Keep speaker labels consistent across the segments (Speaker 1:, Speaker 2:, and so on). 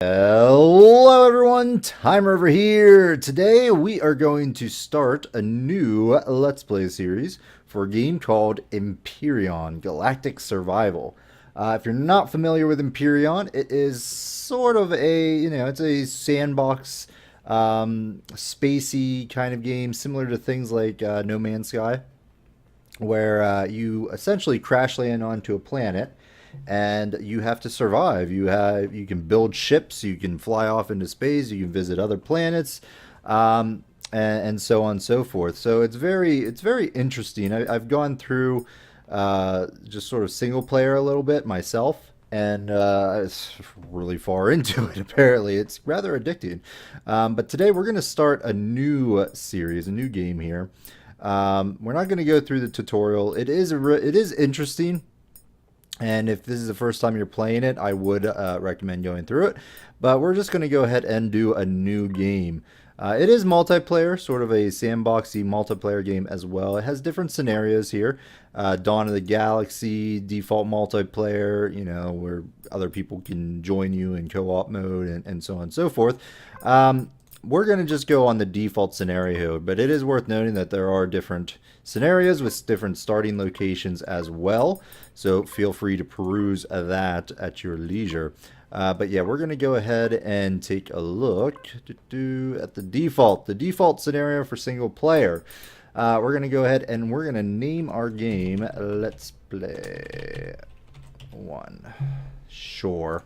Speaker 1: Hello everyone, Tymerover here. Today we are going to start a new Let's Play series for a game called Empyrion Galactic Survival. If you're not familiar with Empyrion, it is sort of it's a sandbox, spacey kind of game, similar to things like No Man's Sky, where you essentially crash land onto a planet and you have to survive. You can build ships, you can fly off into space, you can visit other planets, and so on and so forth. So it's very interesting. I've gone through just sort of single player a little bit myself. And it's really far into it, apparently. It's rather addicting. But today we're going to start a new series, a new game here. We're not going to go through the tutorial. It is interesting, and if this is the first time you're playing it, I would recommend going through it. But we're just going to go ahead and do a new game. It is multiplayer, sort of a sandboxy multiplayer game as well. It has different scenarios here. Dawn of the Galaxy, default multiplayer, where other people can join you in co-op mode and so on and so forth. We're going to just go on the default scenario, but it is worth noting that there are different scenarios with different starting locations as well, so feel free to peruse that at your leisure. But yeah, we're going to go ahead and take a look at the default scenario for single player. We're going to go ahead and we're going to name our game Let's Play 1. Sure.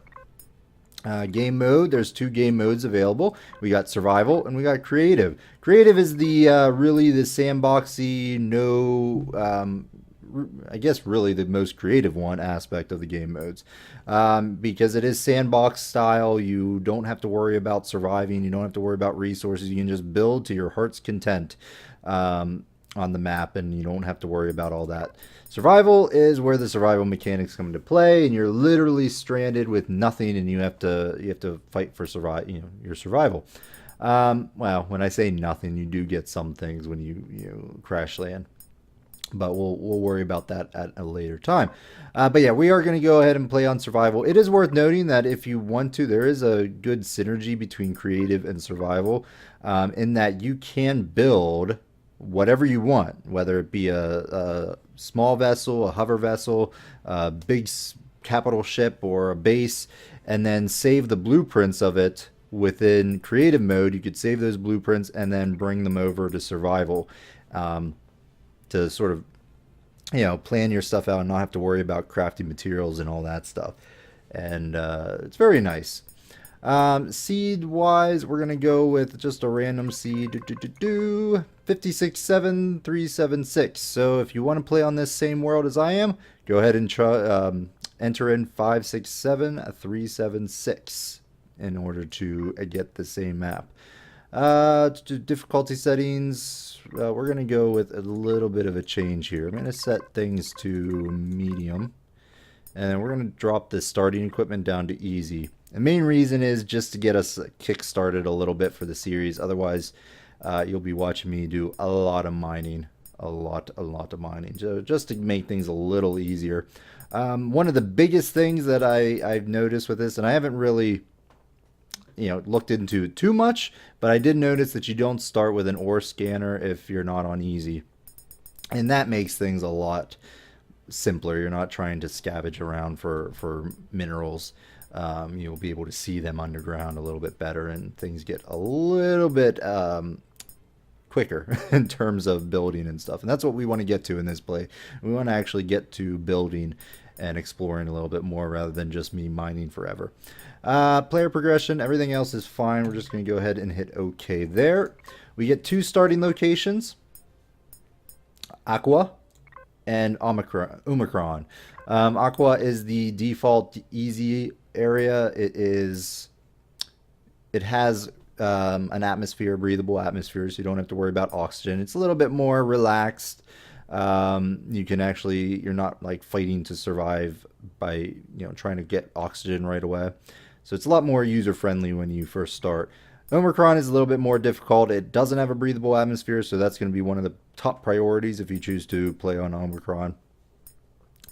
Speaker 1: Game mode, there's two game modes available. We got survival and we got creative. Creative is the really the sandboxy, I guess really the most creative one aspect of the game modes, because it is sandbox style. You don't have to worry about surviving, you don't have to worry about resources, you can just build to your heart's content on the map, and you don't have to worry about all that. Survival is where the survival mechanics come into play, and you're literally stranded with nothing, and you have to fight for your survival. Well, when I say nothing, you do get some things when you crash land, but we'll worry about that at a later time. But yeah, we are going to go ahead and play on survival. It is worth noting that if you want to, there is a good synergy between creative and survival, in that you can build whatever you want, whether it be a small vessel, a hover vessel, a big capital ship, or a base, and then save the blueprints of it within creative mode. You could save those blueprints and then bring them over to survival, to sort of plan your stuff out and not have to worry about crafting materials and all that stuff. And it's very nice. Seed wise, we're gonna go with just a random seed, 567376. So if you want to play on this same world as I am, go ahead and try enter in 567376 in order to get the same map. Difficulty settings, we're gonna go with a little bit of a change here. I'm gonna set things to medium, and then we're gonna drop the starting equipment down to easy. The main reason is just to get us kick-started a little bit for the series. Otherwise, you'll be watching me do a lot of mining. A lot of mining. So just to make things a little easier. One of the biggest things that I've noticed with this, and I haven't really looked into it too much, but I did notice that you don't start with an ore scanner if you're not on easy. And that makes things a lot simpler. You're not trying to scavenge around for minerals. You'll be able to see them underground a little bit better, and things get a little bit quicker in terms of building and stuff. And that's what we want to get to in this play. We want to actually get to building and exploring a little bit more rather than just me mining forever. Player progression, everything else is fine. We're just going to go ahead and hit OK there. We get two starting locations, Akua and Omicron. Akua is the default easy area. It has an atmosphere, breathable atmosphere, so you don't have to worry about oxygen. It's a little bit more relaxed. You're not like fighting to survive by trying to get oxygen right away. So it's a lot more user friendly when you first start. Omicron is a little bit more difficult. It doesn't have a breathable atmosphere, so that's going to be one of the top priorities if you choose to play on Omicron.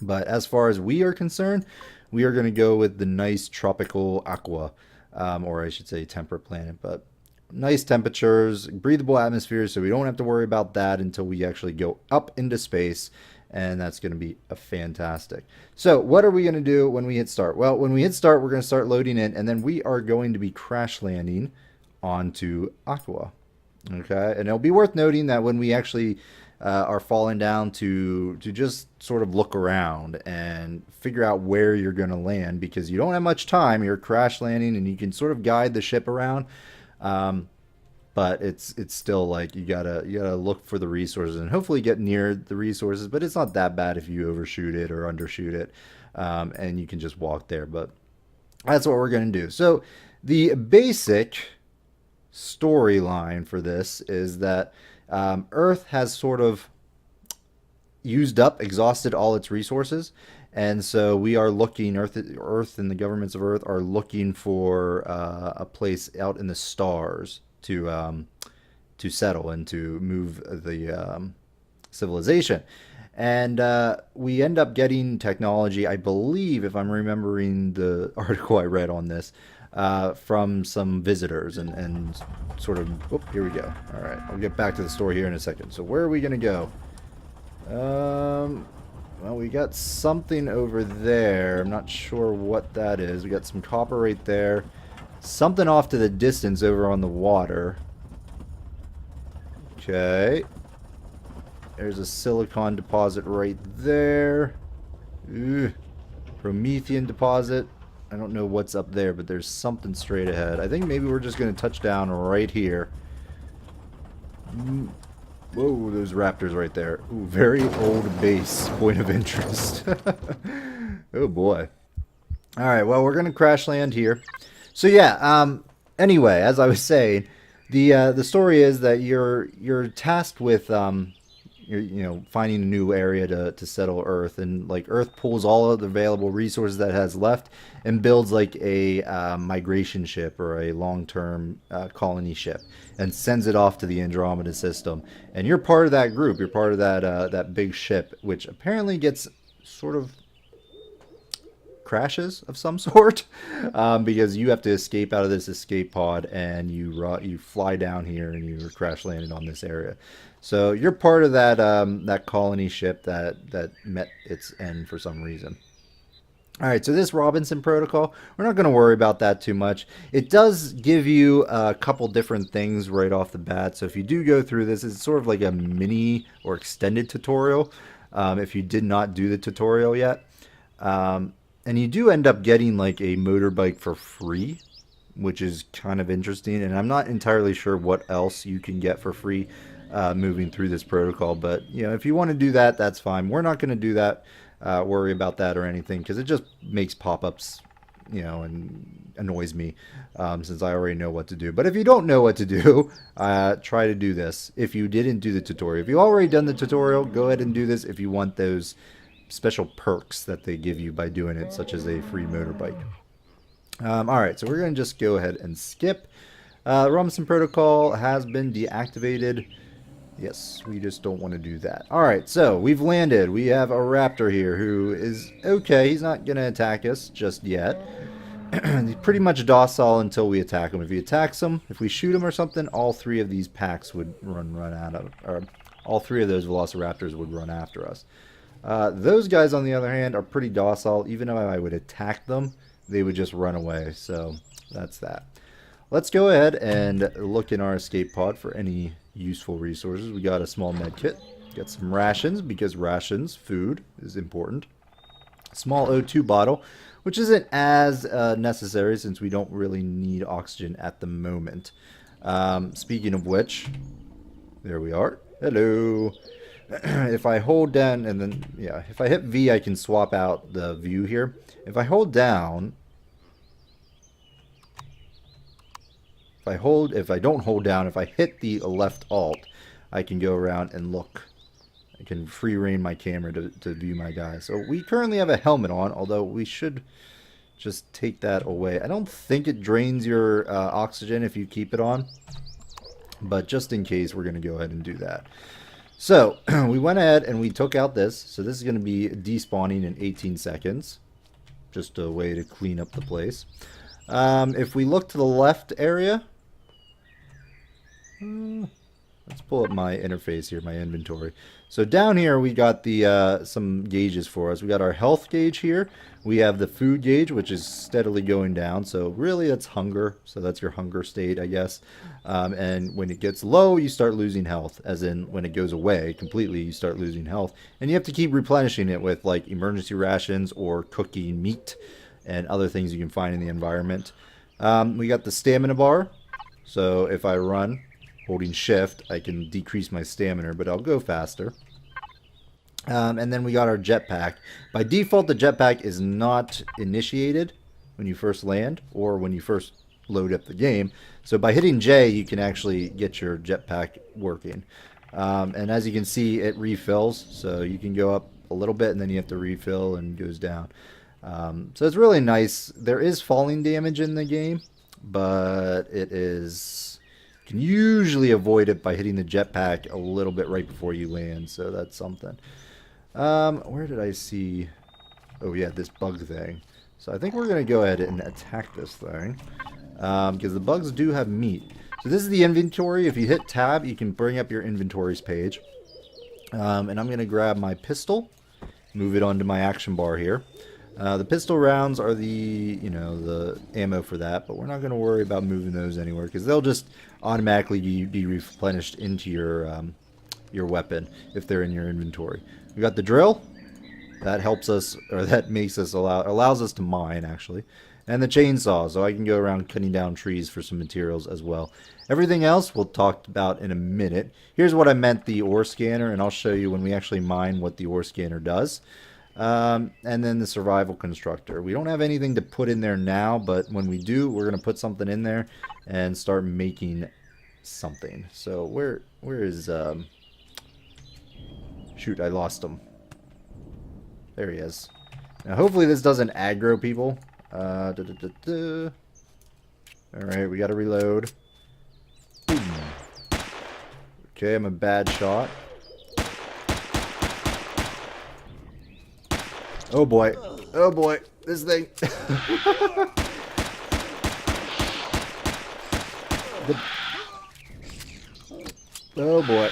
Speaker 1: But as far as we are concerned, we are going to go with the nice tropical Akua. or I should say temperate planet, but nice temperatures, breathable atmosphere, so we don't have to worry about that until we actually go up into space, and that's going to be a fantastic. So what are we going to do when we hit start? Well, when we hit start, we're going to start loading in, and then we are going to be crash landing onto Akua. Okay, and it'll be worth noting that when we actually are falling down to just sort of look around and figure out where you're going to land, because you don't have much time. You're crash landing, and you can sort of guide the ship around. But it's still like you gotta look for the resources and hopefully get near the resources. But it's not that bad if you overshoot it or undershoot it, and you can just walk there. But that's what we're gonna do. So the basic storyline for this is that Earth has sort of exhausted all its resources, and so we are looking. Earth and the governments of Earth are looking for a place out in the stars to settle and to move the civilization. And we end up getting technology, I believe, if I'm remembering the article I read on this, from some visitors and sort of. Oh, here we go. All right, I'll get back to the story here in a second. So where are we gonna go? Well, we got something over there. I'm not sure what that is. We got some copper right there. Something off to the distance over on the water. Okay. There's a silicon deposit right there. Ooh. Promethean deposit. I don't know what's up there, but there's something straight ahead. I think maybe we're just going to touch down right here. Whoa, those raptors right there. Ooh, very old base. Point of interest. Oh boy. Alright, well, we're going to crash land here. So yeah, anyway, as I was saying, the story is that you're tasked with finding a new area to settle Earth, and like Earth pulls all of the available resources that it has left and builds like a migration ship or a long-term colony ship and sends it off to the Andromeda system. And you're part of that group. You're part of that big ship, which apparently gets sort of crashes of some sort, because you have to escape out of this escape pod, and you fly down here and you crash landed on this area. So you're part of that colony ship that met its end for some reason. All right, so this Robinson protocol, we're not going to worry about that too much. It does give you a couple different things right off the bat. So if you do go through this, it's sort of like a mini or extended tutorial, if you did not do the tutorial yet. And you do end up getting like a motorbike for free, which is kind of interesting. And I'm not entirely sure what else you can get for free moving through this protocol. But, if you want to do that, that's fine. We're not going to do that, worry about that or anything, because it just makes pop-ups, and annoys me, since I already know what to do. But if you don't know what to do, try to do this. If you didn't do the tutorial. If you've already done the tutorial, go ahead and do this if you want those special perks that they give you by doing it, such as a free motorbike. Alright, so we're going to just go ahead and skip. Robinson protocol has been deactivated. Yes, we just don't want to do that. Alright, so we've landed. We have a raptor here who is okay. He's not going to attack us just yet. He's pretty much docile until we attack him. If he attacks him, if we shoot him or something, all three of these packs would run out of, or all three of those velociraptors would run after us. Those guys, on the other hand, are pretty docile. Even though I would attack them, they would just run away. So that's that. Let's go ahead and look in our escape pod for any useful resources. We got a small med kit. Got some rations, because rations, food, is important. Small O2 bottle, which isn't as necessary since we don't really need oxygen at the moment. Speaking of which, there we are. Hello. If I hold down and then, yeah, if I hit V, I can swap out the view here. If I hold down, if I don't hold down, if I hit the left alt, I can go around and look. I can free rein my camera to view my guys. So we currently have a helmet on, although we should just take that away. I don't think it drains your oxygen if you keep it on, but just in case, we're going to go ahead and do that. So, we went ahead and we took out this. So this is going to be despawning in 18 seconds. Just a way to clean up the place. If we look to the left area, let's pull up my interface here, my inventory. So down here we got the some gauges for us. We got our health gauge here. We have the food gauge, which is steadily going down. So really that's hunger. So that's your hunger state, I guess. And when it gets low, you start losing health. As in when it goes away completely, you start losing health. And you have to keep replenishing it with like emergency rations or cooking meat and other things you can find in the environment. We got the stamina bar. So if I run holding shift, I can decrease my stamina, but I'll go faster. And then we got our jetpack. By default, the jetpack is not initiated when you first land or when you first load up the game. So by hitting J, you can actually get your jetpack working. And as you can see, it refills. So you can go up a little bit and then you have to refill and it goes down. So it's really nice. There is falling damage in the game, but it is... You can usually avoid it by hitting the jetpack a little bit right before you land, so that's something. Where did I see... Oh yeah, this bug thing. So I think we're going to go ahead and attack this thing, because the bugs do have meat. So this is the inventory. If you hit tab, you can bring up your inventories page. And I'm going to grab my pistol, move it onto my action bar here. The pistol rounds are the, the ammo for that, but we're not going to worry about moving those anywhere because they'll just automatically be replenished into your weapon if they're in your inventory. We got the drill. That helps us, or that makes us allows us to mine actually, and the chainsaw, so I can go around cutting down trees for some materials as well. Everything else we'll talk about in a minute. Here's what I meant the ore scanner, and I'll show you when we actually mine what the ore scanner does. And then the survival constructor. We don't have anything to put in there now, but when we do, we're going to put something in there and start making something. So where is... Shoot, I lost him. There he is. Now hopefully this doesn't aggro people. Alright, we got to reload. Okay, I'm a bad shot. Oh boy. Oh boy. This thing. Oh boy.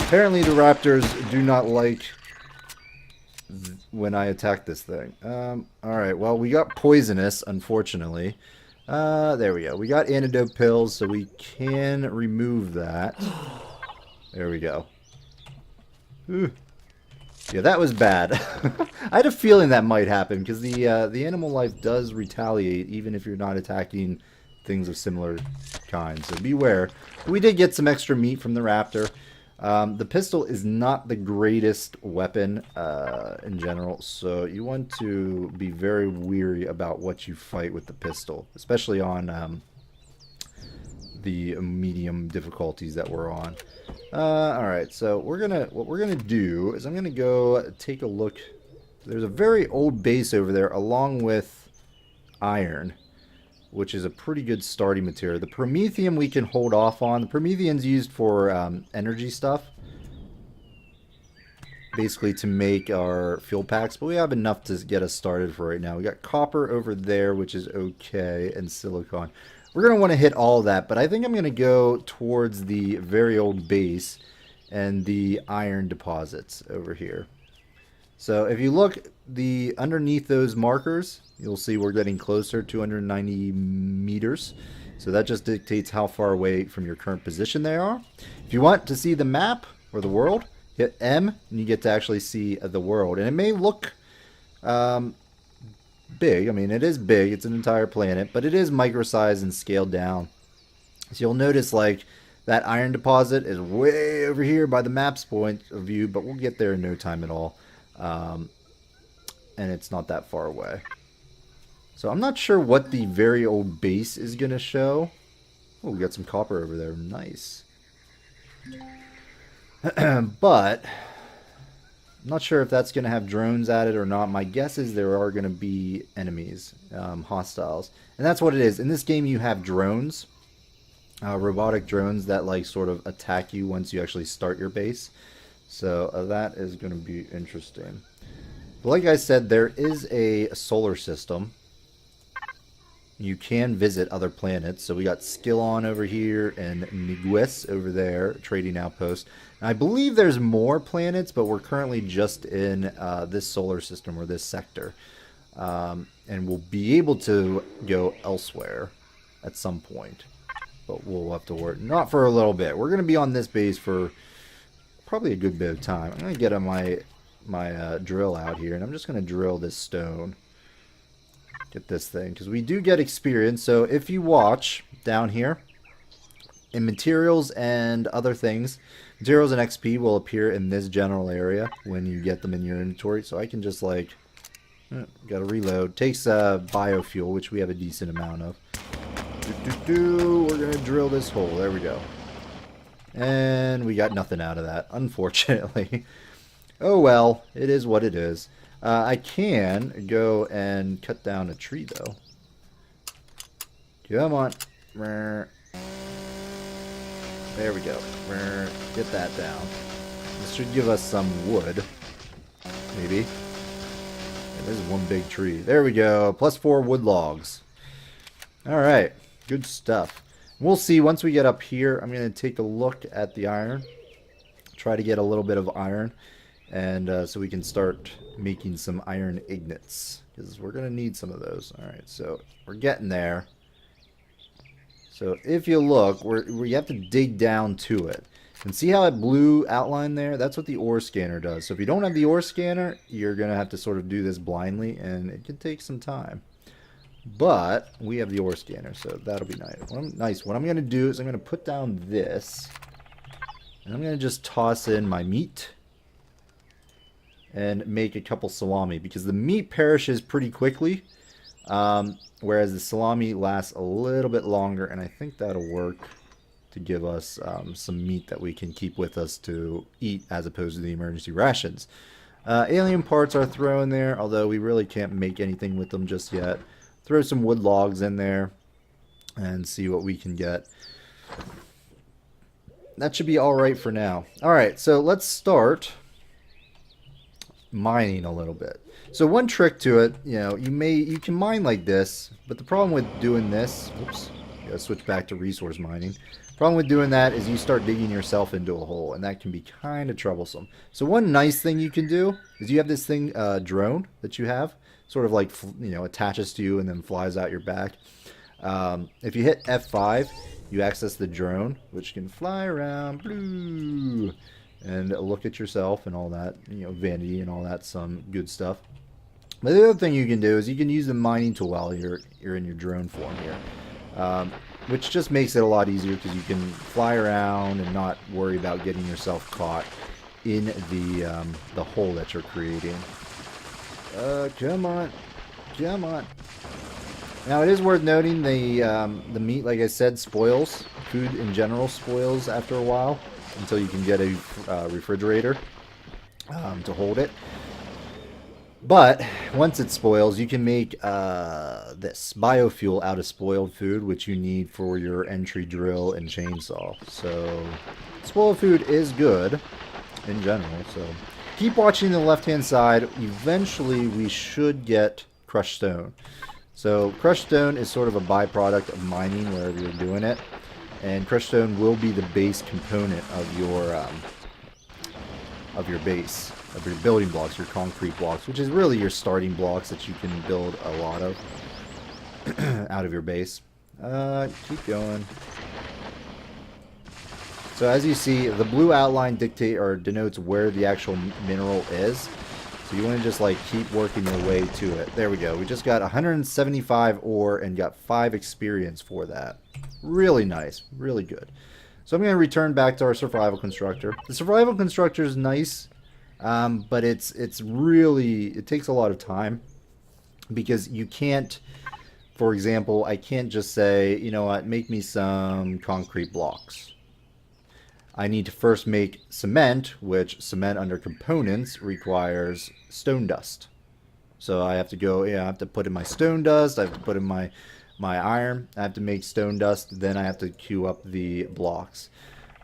Speaker 1: Apparently the raptors do not like when I attack this thing. Alright, well we got poisonous, unfortunately. There we go. We got antidote pills, so we can remove that. There we go. Ooh. Yeah, that was bad. I had a feeling that might happen because the animal life does retaliate even if you're not attacking things of similar kind. So beware. We did get some extra meat from the raptor. The pistol is not the greatest weapon in general, so you want to be very weary about what you fight with the pistol, especially on the medium difficulties that we're on. Alright, so what we're gonna do is I'm gonna go take a look. There's a very old base over there along with iron, which is a pretty good starting material. The promethium we can hold off on. The promethium's used for energy stuff, basically to make our fuel packs, but we have enough to get us started for right now. We got copper over there, which is okay, and silicon. We're going to want to hit all of that, but I think I'm going to go towards the very old base and the iron deposits over here. So if you look underneath those markers, you'll see we're getting closer, 290 meters. So that just dictates how far away from your current position they are. If you want to see the map or the world, hit M and you get to actually see the world. And it may look big. I mean, it is big. It's an entire planet, but it is micro-sized and scaled down. So you'll notice like that iron deposit is way over here by the map's point of view, but we'll get there in no time at all. And it's not that far away. So I'm not sure what the very old base is going to show. Oh, we got some copper over there. Nice. But I'm not sure if that's going to have drones at it or not. My guess is there are going to be enemies, hostiles. And that's what it is. In this game you have drones. Robotic drones that like sort of attack you once you actually start your base. So that is going to be interesting. But like I said, there is a solar system You can visit other planets. So we got Skillon over here and Niguis over there, trading outpost. And I believe there's more planets, but we're currently just in this solar system or this sector. And we'll be able to go elsewhere at some point. But we'll have to work. Not for a little bit. We're going to be on this base for probably a good bit of time. I'm going to get on my drill out here, and I'm just going to drill this stone. Get this thing, because we do get experience. So if you watch down here, in materials and other things, materials and XP will appear in this general area when you get them in your inventory. So I can just like, gotta reload. Takes biofuel, which we have a decent amount of. We're gonna drill this hole. There we go. And we got nothing out of that, unfortunately. Oh well, it is what it is. I can go and cut down a tree, though. Come on. There we go. Get that down. This should give us some wood. Maybe. Yeah, there's one big tree. There we go. +4 wood logs. Alright. Good stuff. We'll see once we get up here. I'm going to take a look at the iron. Try to get a little bit of iron. And so we can start making some iron ingots, because we're going to need some of those. Alright, so we're getting there. So if you look, we have to dig down to it. And see how that blue outline there? That's what the ore scanner does. So if you don't have the ore scanner, you're going to have to sort of do this blindly, and it can take some time. But we have the ore scanner, so that'll be nice. What I'm going to do is I'm going to put down this, and I'm going to just toss in my meat. And make a couple salami, because the meat perishes pretty quickly, whereas the salami lasts a little bit longer, and I think that'll work to give us some meat that we can keep with us to eat as opposed to the emergency rations. Alien parts are thrown there, although we really can't make anything with them just yet. Throw some wood logs in there and see what we can get. That should be alright for now. Alright, so let's start mining a little bit. So one trick to it, you can mine like this, but the problem with doing this, oops, gotta switch back to resource mining. Problem with doing that is you start digging yourself into a hole, and that can be kind of troublesome. So one nice thing you can do is you have this thing, drone that you have, sort of like, attaches to you and then flies out your back. If you hit F5, you access the drone, which can fly around, blue, and look at yourself and all that, vanity and all that, some good stuff. But the other thing you can do is you can use the mining tool while you're in your drone form here, which just makes it a lot easier because you can fly around and not worry about getting yourself caught in the hole that you're creating. Come on. Now it is worth noting the meat, like I said, spoils. Food in general spoils after a while, until you can get a refrigerator to hold it. But once it spoils, you can make this biofuel out of spoiled food, which you need for your entry drill and chainsaw. So spoiled food is good in general. So keep watching the left-hand side. Eventually, we should get crushed stone. So crushed stone is sort of a byproduct of mining wherever you're doing it. And crushed stone will be the base component of your base, of your building blocks, your concrete blocks, which is really your starting blocks that you can build a lot of out of your base. Keep going. So as you see, the blue outline denotes where the actual mineral is. So you want to just like keep working your way to it. There we go. We just got 175 ore and got 5 experience for that. Really nice. Really good. So I'm going to return back to our survival constructor. The survival constructor is nice, but it takes a lot of time, because you can't, for example, I can't just say, you know what, make me some concrete blocks. I need to first make cement, which cement under components requires stone dust. So I have to go, I have to put in my stone dust, I have to put in my iron, I have to make stone dust, then I have to queue up the blocks.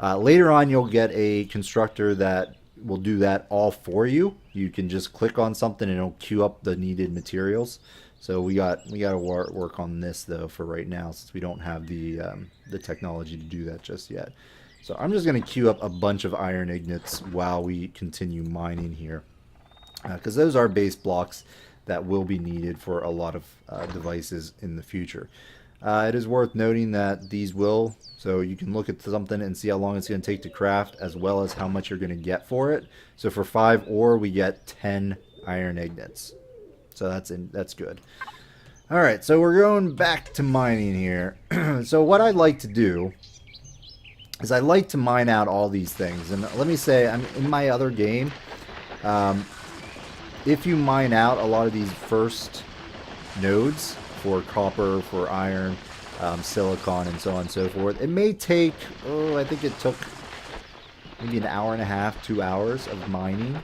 Speaker 1: Later on, you'll get a constructor that will do that all for you. You can just click on something and it'll queue up the needed materials. So we gotta work on this though for right now, since we don't have the technology to do that just yet. So I'm just gonna queue up a bunch of iron ingots while we continue mining here, because those are base blocks that will be needed for a lot of devices in the future. It is worth noting that these will, so you can look at something and see how long it's going to take to craft, as well as how much you're going to get for it. So for 5 ore, we get 10 iron ingots. So that's good. All right, so we're going back to mining here. So what I like to do is I like to mine out all these things. And let me say, I'm in my other game. If you mine out a lot of these first nodes for copper, for iron, silicon, and so on and so forth, it may take, I think it took maybe an hour and a half, 2 hours of mining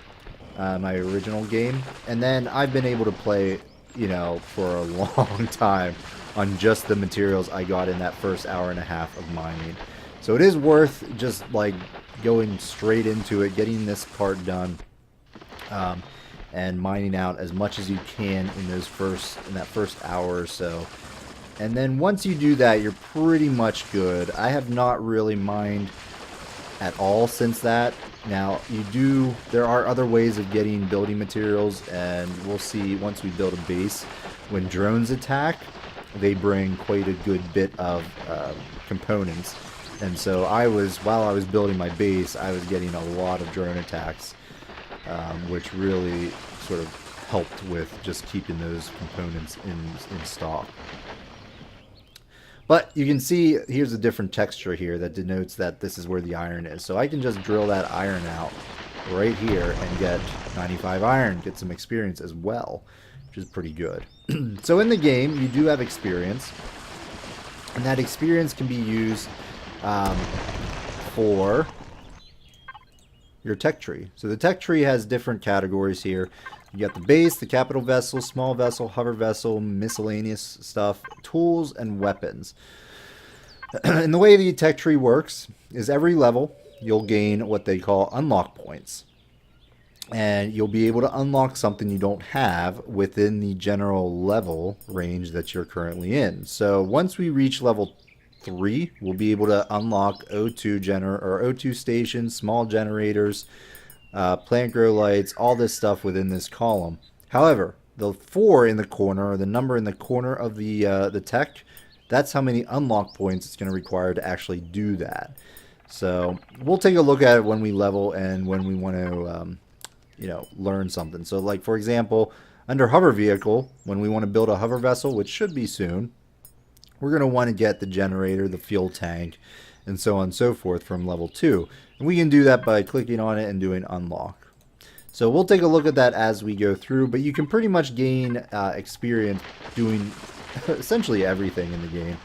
Speaker 1: my original game. And then I've been able to play, you know, for a long time on just the materials I got in that first hour and a half of mining. So it is worth just like going straight into it, getting this part done, and mining out as much as you can in that first hour or so. And then once you do that, you're pretty much good. I have not really mined at all since that. Now, there are other ways of getting building materials, and we'll see once we build a base. When drones attack, they bring quite a good bit of components. And so while I was building my base, I was getting a lot of drone attacks, which really sort of helped with just keeping those components in stock. But you can see here's a different texture here that denotes that this is where the iron is. So I can just drill that iron out right here and get 95 iron, get some experience as well, which is pretty good. So in the game, you do have experience, and that experience can be used for your tech tree. So the tech tree has different categories here. You got the base, the capital vessel, small vessel, hover vessel, miscellaneous stuff, tools, and weapons. And the way the tech tree works is every level you'll gain what they call unlock points. And you'll be able to unlock something you don't have within the general level range that you're currently in. So once we reach level 3, we'll be able to unlock O2 stations, small generators, plant grow lights, all this stuff within this column. However, the 4 in the corner, or the number in the corner of the tech, that's how many unlock points it's going to require to actually do that. So we'll take a look at it when we level and when we want to, learn something. So, like for example, under hover vehicle, when we want to build a hover vessel, which should be soon, we're going to want to get the generator, the fuel tank, and so on and so forth from level 2. And we can do that by clicking on it and doing unlock. So we'll take a look at that as we go through, but you can pretty much gain experience doing essentially everything in the game.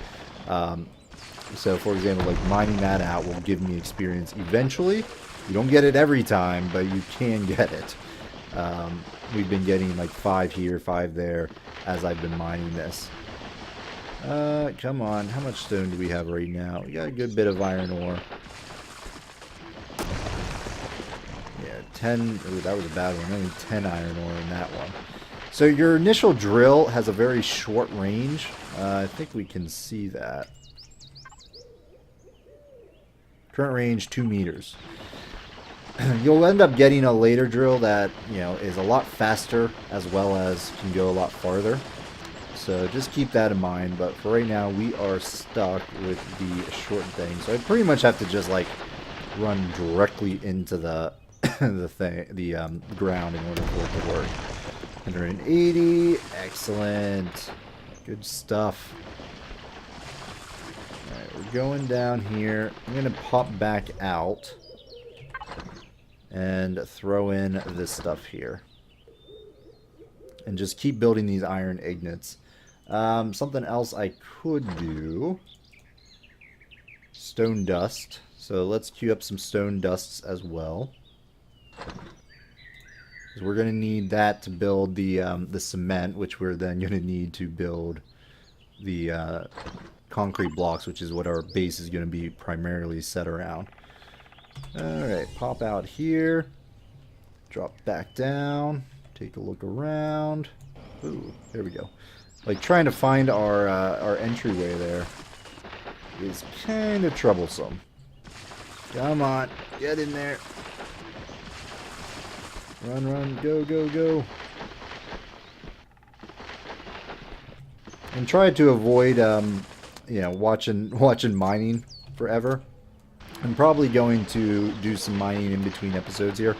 Speaker 1: So for example, like mining that out will give me experience eventually. You don't get it every time, but you can get it. We've been getting like 5 here, 5 there as I've been mining this. Come on, how much stone do we have right now? We got a good bit of iron ore. Yeah, 10, ooh, that was a bad one, only 10 iron ore in that one. So your initial drill has a very short range. I think we can see that. Current range 2 meters. You'll end up getting a later drill that, is a lot faster as well as can go a lot farther. So just keep that in mind, but for right now we are stuck with the short thing. So I pretty much have to just like run directly into the the ground in order for it to work. 180, excellent, good stuff. All right, we're going down here. I'm gonna pop back out and throw in this stuff here, and just keep building these iron ingots. Something else I could do, stone dust. So let's queue up some stone dusts as well. So we're going to need that to build the cement, which we're then going to need to build the concrete blocks, which is what our base is going to be primarily set around. Alright, pop out here, drop back down, take a look around. Ooh, there we go. Like, trying to find our entryway there is kind of troublesome. Come on, get in there. Run, run, go, go, go. And try to avoid, you know, watching mining forever. I'm probably going to do some mining in between episodes here,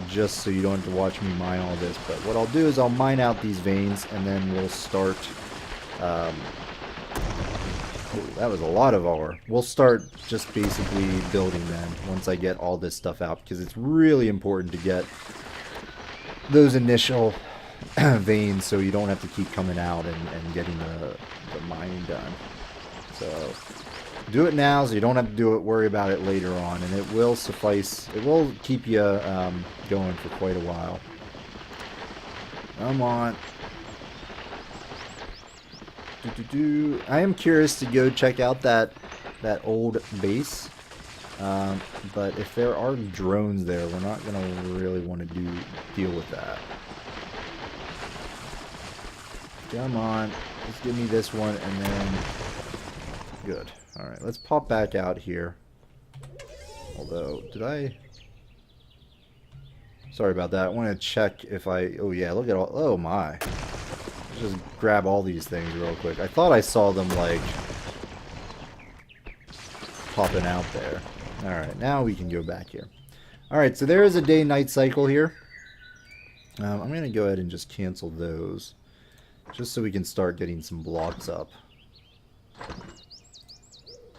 Speaker 1: just so you don't have to watch me mine all this. But what I'll do is I'll mine out these veins, and then we'll start... oh, that was a lot of ore. We'll start just basically building then, once I get all this stuff out, because it's really important to get those initial veins so you don't have to keep coming out and getting the mining done. So... do it now so you don't have to worry about it later on, and it will suffice. It will keep you going for quite a while. Come on. I am curious to go check out that old base, but if there are drones there, we're not going to really want to deal with that. Come on. Just give me this one, and then... good. Alright, let's pop back out here. Although, did I... sorry about that. I want to check if I... oh yeah, look at all... oh my. Let's just grab all these things real quick. I thought I saw them, like, popping out there. Alright, now we can go back here. Alright, so there is a day-night cycle here. I'm going to go ahead and just cancel those. Just so we can start getting some blocks up.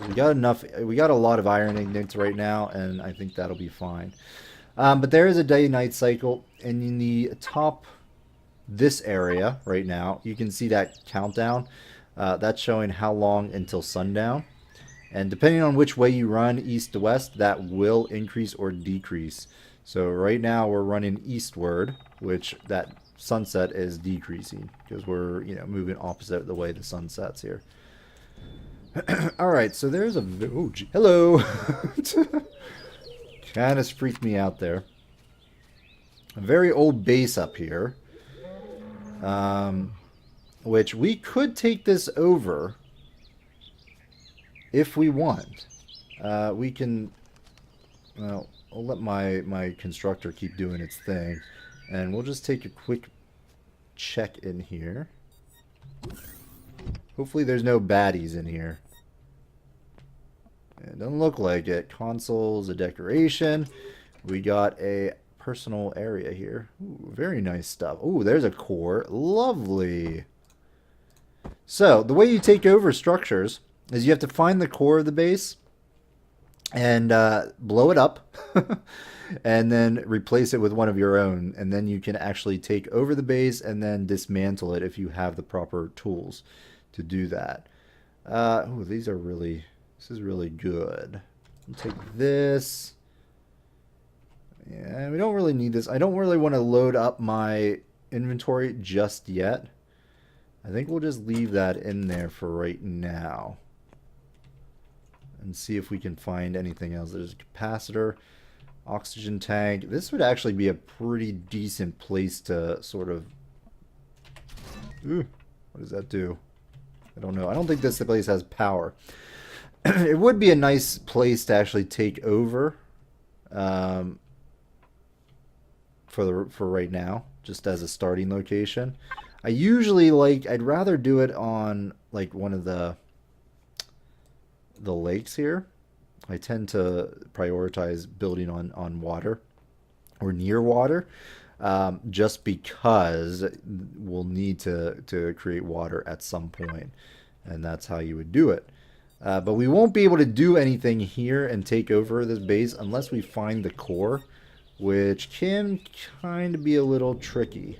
Speaker 1: We got enough. We got a lot of iron ignites right now, and I think that'll be fine. But there is a day-night cycle, and in the top, this area right now, you can see that countdown. That's showing how long until sundown, and depending on which way you run, east to west, that will increase or decrease. So right now we're running eastward, which that sunset is decreasing because we're, you know, moving opposite the way the sun sets here. Alright, so there's a... oh, hello! Kind of freaked me out there. A very old base up here. Which we could take this over if we want. We can... well, I'll let my constructor keep doing its thing. And we'll just take a quick check in here. Hopefully there's no baddies in here. It doesn't look like it. Console's a decoration. We got a personal area here. Ooh, very nice stuff. Ooh, there's a core. Lovely. So, the way you take over structures is you have to find the core of the base and blow it up and then replace it with one of your own. And then you can actually take over the base and then dismantle it if you have the proper tools to do that. Oh, these are really... this is really good. I'll take this. Yeah, we don't really need this. I don't really want to load up my inventory just yet. I think we'll just leave that in there for right now. And see if we can find anything else. There's a capacitor, oxygen tank. This would actually be a pretty decent place to sort of... ooh, what does that do? I don't know. I don't think this place has power. It would be a nice place to actually take over for right now, just as a starting location. I usually I'd rather do it on like one of the lakes here. I tend to prioritize building on water or near water, just because we'll need to create water at some point, and that's how you would do it. But we won't be able to do anything here and take over this base unless we find the core, which can kind of be a little tricky.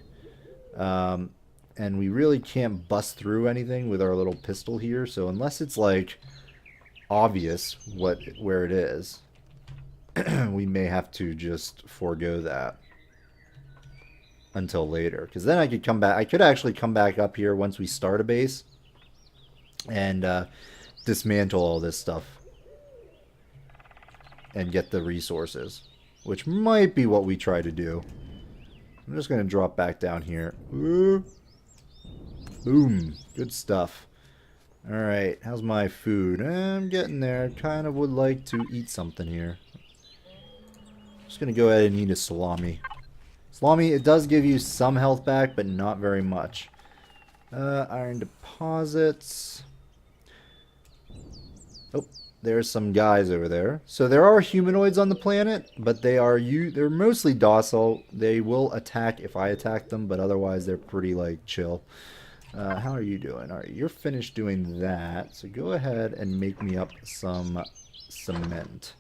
Speaker 1: And we really can't bust through anything with our little pistol here, so unless it's like obvious where it is, we may have to just forego that until later. Because then I could come back. I could actually come back up here once we start a base and dismantle all this stuff and get the resources, which might be what we try to do. I'm just going to drop back down here. Ooh. Boom. Good stuff. Alright, how's my food? I'm getting there. Kind of would like to eat something here. Just gonna go ahead and eat a salami. Salami, it does give you some health back, but not very much. Iron deposits. Oh, there's some guys over there. So there are humanoids on the planet, but they're mostly docile. They will attack if I attack them, but otherwise they're pretty like chill. How are you doing? Alright, you're finished doing that. So go ahead and make me up some cement.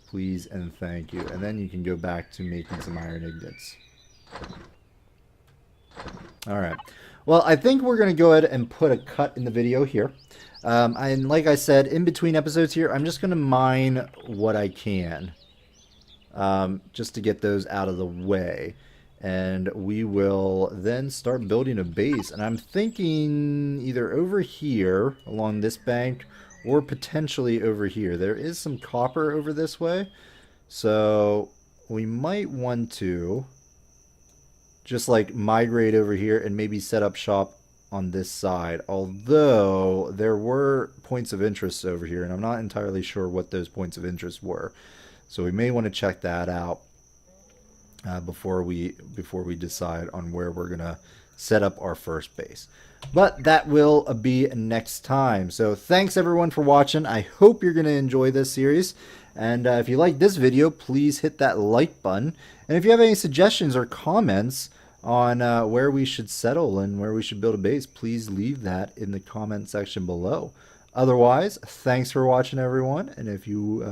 Speaker 1: Please and thank you. And then you can go back to making some iron ingots. Alright. Well, I think we're going to go ahead and put a cut in the video here. And like I said, in between episodes here, I'm just going to mine what I can. Just to get those out of the way. And we will then start building a base. And I'm thinking either over here along this bank or potentially over here. There is some copper over this way. So we might want to just like migrate over here and maybe set up shop on this side. Although there were points of interest over here and I'm not entirely sure what those points of interest were. So we may want to check that out. Before we decide on where we're gonna set up our first base. But that will be next time. So thanks everyone for watching. I hope you're gonna enjoy this series. And if you like this video, please hit that like button. And if you have any suggestions or comments on where we should settle and where we should build a base, please leave that in the comment section below. Otherwise, thanks for watching everyone. And if you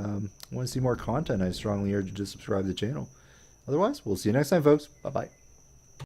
Speaker 1: want to see more content, I strongly urge you to subscribe to the channel. Otherwise, we'll see you next time, folks. Bye-bye.